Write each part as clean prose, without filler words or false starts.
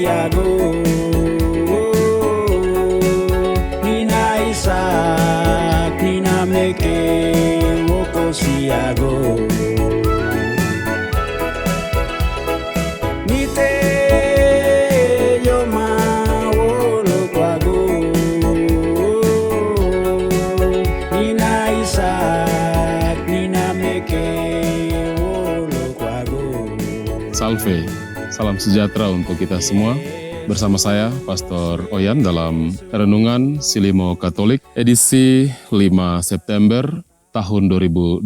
siago. Nina Isak, Nina Meke, Woko siago. Nite Yoma Wolo Kwago. Nina Isak, Nina Meke, Wolo Kwago. Salve, salam sejahtera untuk kita semua. Bersama saya, Pastor Oyan dalam Renungan Silimo Katolik, edisi 5 September tahun 2024.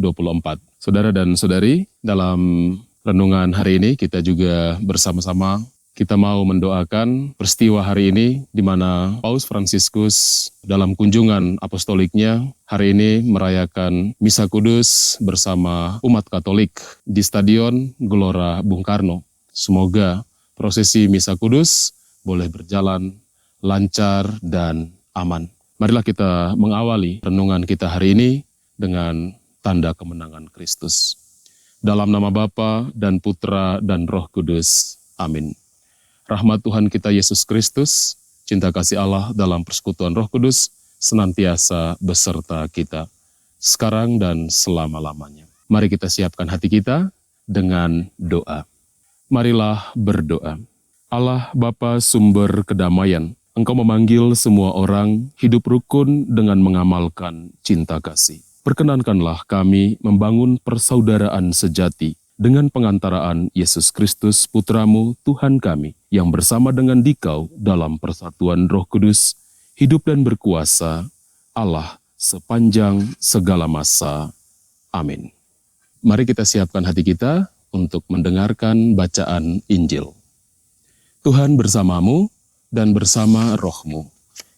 Saudara dan saudari, dalam renungan hari ini kita juga bersama-sama kita mau mendoakan peristiwa hari ini di mana Paus Fransiskus dalam kunjungan apostoliknya hari ini merayakan Misa Kudus bersama umat Katolik di Stadion Gelora Bung Karno. Semoga prosesi Misa Kudus boleh berjalan lancar dan aman. Marilah kita mengawali renungan kita hari ini dengan tanda kemenangan Kristus. Dalam nama Bapa dan Putra dan Roh Kudus. Amin. Rahmat Tuhan kita Yesus Kristus, cinta kasih Allah dalam persekutuan Roh Kudus, senantiasa beserta kita, sekarang dan selama-lamanya. Mari kita siapkan hati kita dengan doa. Marilah berdoa. Allah Bapa sumber kedamaian, Engkau memanggil semua orang hidup rukun dengan mengamalkan cinta kasih. Perkenankanlah kami membangun persaudaraan sejati dengan pengantaraan Yesus Kristus Putramu Tuhan kami, yang bersama dengan Dikau dalam persatuan Roh Kudus, hidup dan berkuasa, Allah sepanjang segala masa. Amin. Mari kita siapkan hati kita untuk mendengarkan bacaan Injil. Tuhan bersamamu dan bersama rohmu.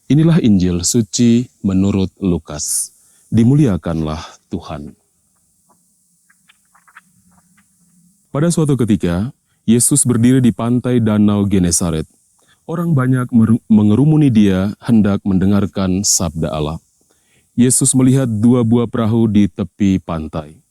Inilah Injil suci menurut Lukas. Dimuliakanlah Tuhan. Pada suatu ketika, Yesus berdiri di pantai Danau Genesaret. Orang banyak mengerumuni dia hendak mendengarkan sabda Allah. Yesus melihat 2 buah perahu di tepi pantai.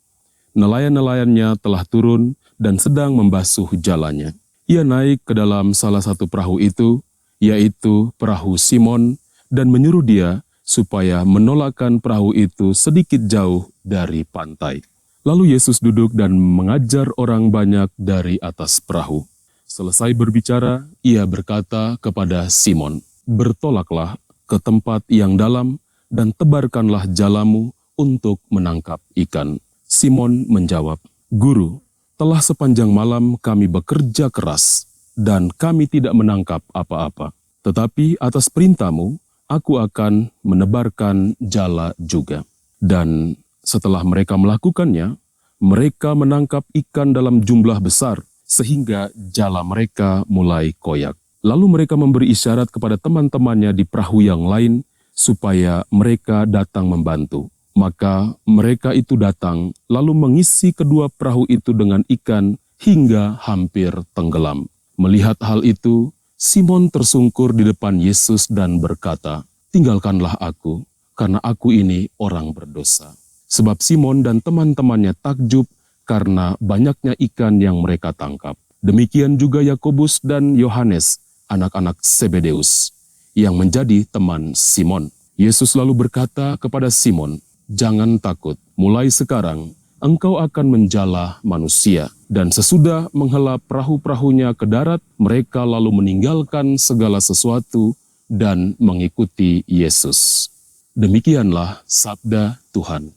Nelayan-nelayannya telah turun dan sedang membasuh jalannya. Ia naik ke dalam salah satu perahu itu, yaitu perahu Simon, dan menyuruh dia supaya menolakkan perahu itu sedikit jauh dari pantai. Lalu Yesus duduk dan mengajar orang banyak dari atas perahu. Selesai berbicara, ia berkata kepada Simon, "Bertolaklah ke tempat yang dalam dan tebarkanlah jalamu untuk menangkap ikan." Simon menjawab, "Guru, telah sepanjang malam kami bekerja keras dan kami tidak menangkap apa-apa. Tetapi atas perintahmu, aku akan menebarkan jala juga." Dan setelah mereka melakukannya, mereka menangkap ikan dalam jumlah besar, sehingga jala mereka mulai koyak. Lalu mereka memberi isyarat kepada teman-temannya di perahu yang lain, supaya mereka datang membantu. Maka mereka itu datang, lalu mengisi kedua perahu itu dengan ikan hingga hampir tenggelam. Melihat hal itu, Simon tersungkur di depan Yesus dan berkata, "Tinggalkanlah aku, karena aku ini orang berdosa." Sebab Simon dan teman-temannya takjub karena banyaknya ikan yang mereka tangkap. Demikian juga Yakobus dan Yohanes, anak-anak Zebedeus, yang menjadi teman Simon. Yesus lalu berkata kepada Simon, "Jangan takut, mulai sekarang engkau akan menjala manusia." Dan sesudah menghela perahu-perahunya ke darat, mereka lalu meninggalkan segala sesuatu dan mengikuti Yesus. Demikianlah sabda Tuhan.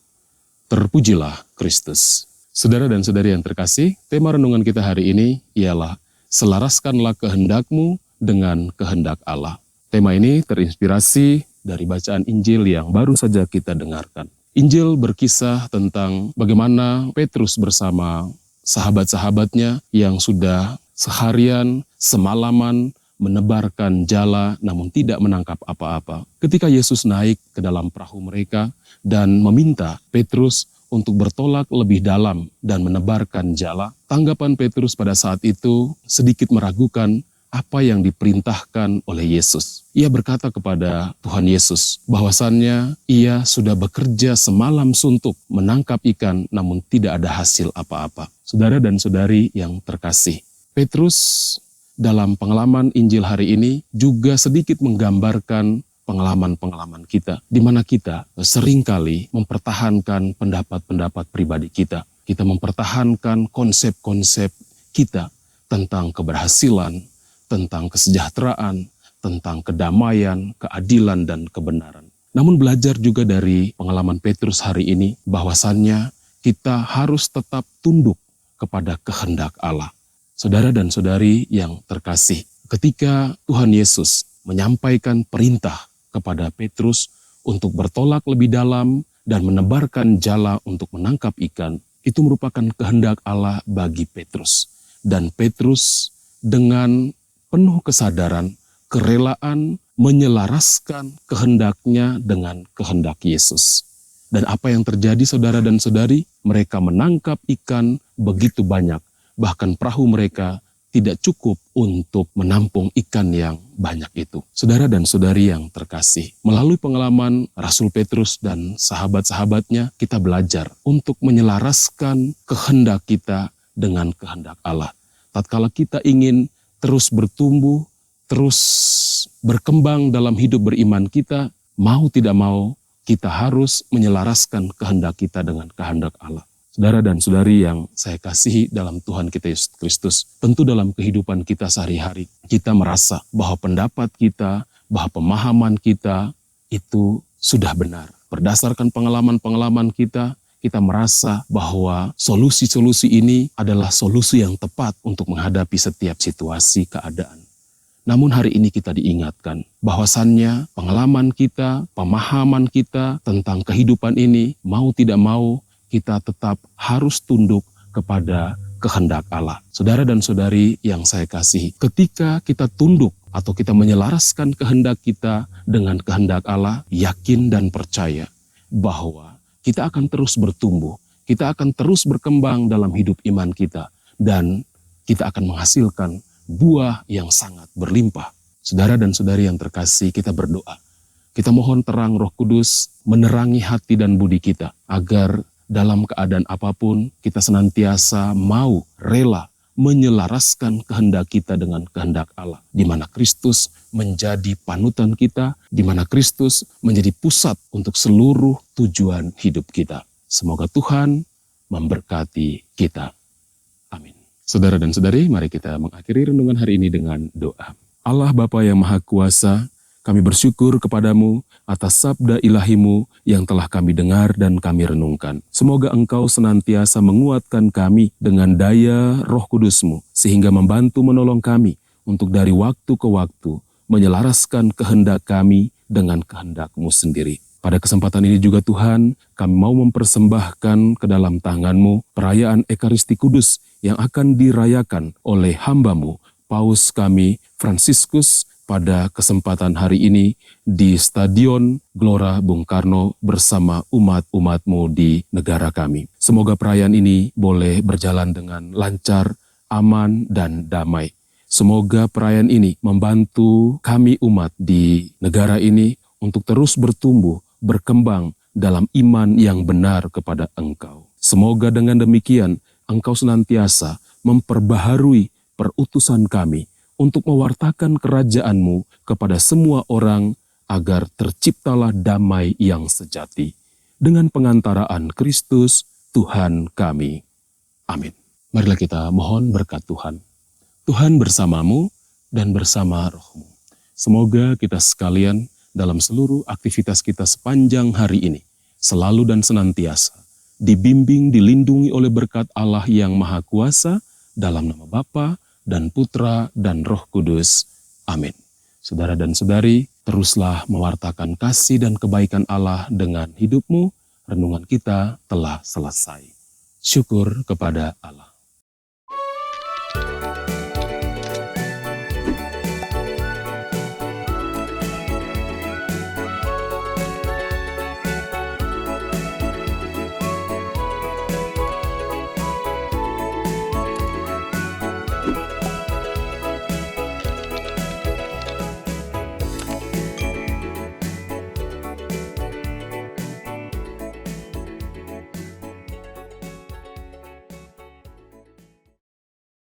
Terpujilah Kristus. Saudara dan saudari yang terkasih, tema renungan kita hari ini ialah selaraskanlah kehendakmu dengan kehendak Allah. Tema ini terinspirasi dari bacaan Injil yang baru saja kita dengarkan. Injil berkisah tentang bagaimana Petrus bersama sahabat-sahabatnya yang sudah seharian, semalaman menebarkan jala namun tidak menangkap apa-apa. Ketika Yesus naik ke dalam perahu mereka dan meminta Petrus untuk bertolak lebih dalam dan menebarkan jala, tanggapan Petrus pada saat itu sedikit meragukan apa yang diperintahkan oleh Yesus. Ia berkata kepada Tuhan Yesus bahwasannya ia sudah bekerja semalam suntuk menangkap ikan namun tidak ada hasil apa-apa. Saudara dan saudari yang terkasih, Petrus dalam pengalaman Injil hari ini juga sedikit menggambarkan pengalaman-pengalaman kita, di mana kita seringkali mempertahankan pendapat-pendapat pribadi kita. Kita mempertahankan konsep-konsep kita tentang keberhasilan, tentang kesejahteraan, tentang kedamaian, keadilan, dan kebenaran. Namun belajar juga dari pengalaman Petrus hari ini, bahwasannya kita harus tetap tunduk kepada kehendak Allah. Saudara dan saudari yang terkasih, ketika Tuhan Yesus menyampaikan perintah kepada Petrus untuk bertolak lebih dalam dan menebarkan jala untuk menangkap ikan, itu merupakan kehendak Allah bagi Petrus. Dan Petrus dengan penuh kesadaran, kerelaan menyelaraskan kehendaknya dengan kehendak Yesus. Dan apa yang terjadi saudara dan saudari? Mereka menangkap ikan begitu banyak. Bahkan perahu mereka tidak cukup untuk menampung ikan yang banyak itu. Saudara dan saudari yang terkasih, melalui pengalaman Rasul Petrus dan sahabat-sahabatnya, kita belajar untuk menyelaraskan kehendak kita dengan kehendak Allah. Tatkala kita ingin terus bertumbuh, terus berkembang dalam hidup beriman kita, mau tidak mau, kita harus menyelaraskan kehendak kita dengan kehendak Allah. Saudara dan saudari yang saya kasihi dalam Tuhan kita Yesus Kristus, tentu dalam kehidupan kita sehari-hari, kita merasa bahwa pendapat kita, bahwa pemahaman kita itu sudah benar. Berdasarkan pengalaman-pengalaman kita merasa bahwa solusi-solusi ini adalah solusi yang tepat untuk menghadapi setiap situasi keadaan. Namun hari ini kita diingatkan bahwasannya pengalaman kita, pemahaman kita tentang kehidupan ini, mau tidak mau, kita tetap harus tunduk kepada kehendak Allah. Saudara dan saudari yang saya kasihi, ketika kita tunduk atau kita menyelaraskan kehendak kita dengan kehendak Allah, yakin dan percaya bahwa kita akan terus bertumbuh, kita akan terus berkembang dalam hidup iman kita, dan kita akan menghasilkan buah yang sangat berlimpah. Saudara dan saudari yang terkasih, kita berdoa. Kita mohon terang Roh Kudus menerangi hati dan budi kita, agar dalam keadaan apapun, kita senantiasa mau rela menyelaraskan kehendak kita dengan kehendak Allah. Di mana Kristus menjadi panutan kita, di mana Kristus menjadi pusat untuk seluruh tujuan hidup kita. Semoga Tuhan memberkati kita. Amin. Saudara dan saudari, mari kita mengakhiri renungan hari ini dengan doa. Allah Bapa yang Maha Kuasa, kami bersyukur kepadamu atas sabda ilahimu yang telah kami dengar dan kami renungkan. Semoga Engkau senantiasa menguatkan kami dengan daya Roh Kudus-Mu, sehingga membantu menolong kami untuk dari waktu ke waktu menyelaraskan kehendak kami dengan kehendak-Mu sendiri. Pada kesempatan ini juga Tuhan, kami mau mempersembahkan ke dalam tangan-Mu perayaan Ekaristi Kudus yang akan dirayakan oleh hamba-Mu, Paus kami Fransiskus, pada kesempatan hari ini di Stadion Gelora Bung Karno bersama umat-umat-Mu di negara kami. Semoga perayaan ini boleh berjalan dengan lancar, aman, dan damai. Semoga perayaan ini membantu kami umat di negara ini untuk terus bertumbuh, berkembang dalam iman yang benar kepada Engkau. Semoga dengan demikian Engkau senantiasa memperbaharui perutusan kami untuk mewartakan kerajaan-Mu kepada semua orang, agar terciptalah damai yang sejati dengan pengantaraan Kristus Tuhan kami. Amin. Marilah kita mohon berkat Tuhan. Tuhan bersamamu dan bersama roh-Mu. Semoga kita sekalian dalam seluruh aktivitas kita sepanjang hari ini selalu dan senantiasa dibimbing, dilindungi oleh berkat Allah yang Maha Kuasa, dalam nama Bapa dan Putra dan Roh Kudus. Amin. Saudara dan saudari, teruslah mewartakan kasih dan kebaikan Allah dengan hidupmu. Renungan kita telah selesai. Syukur kepada Allah.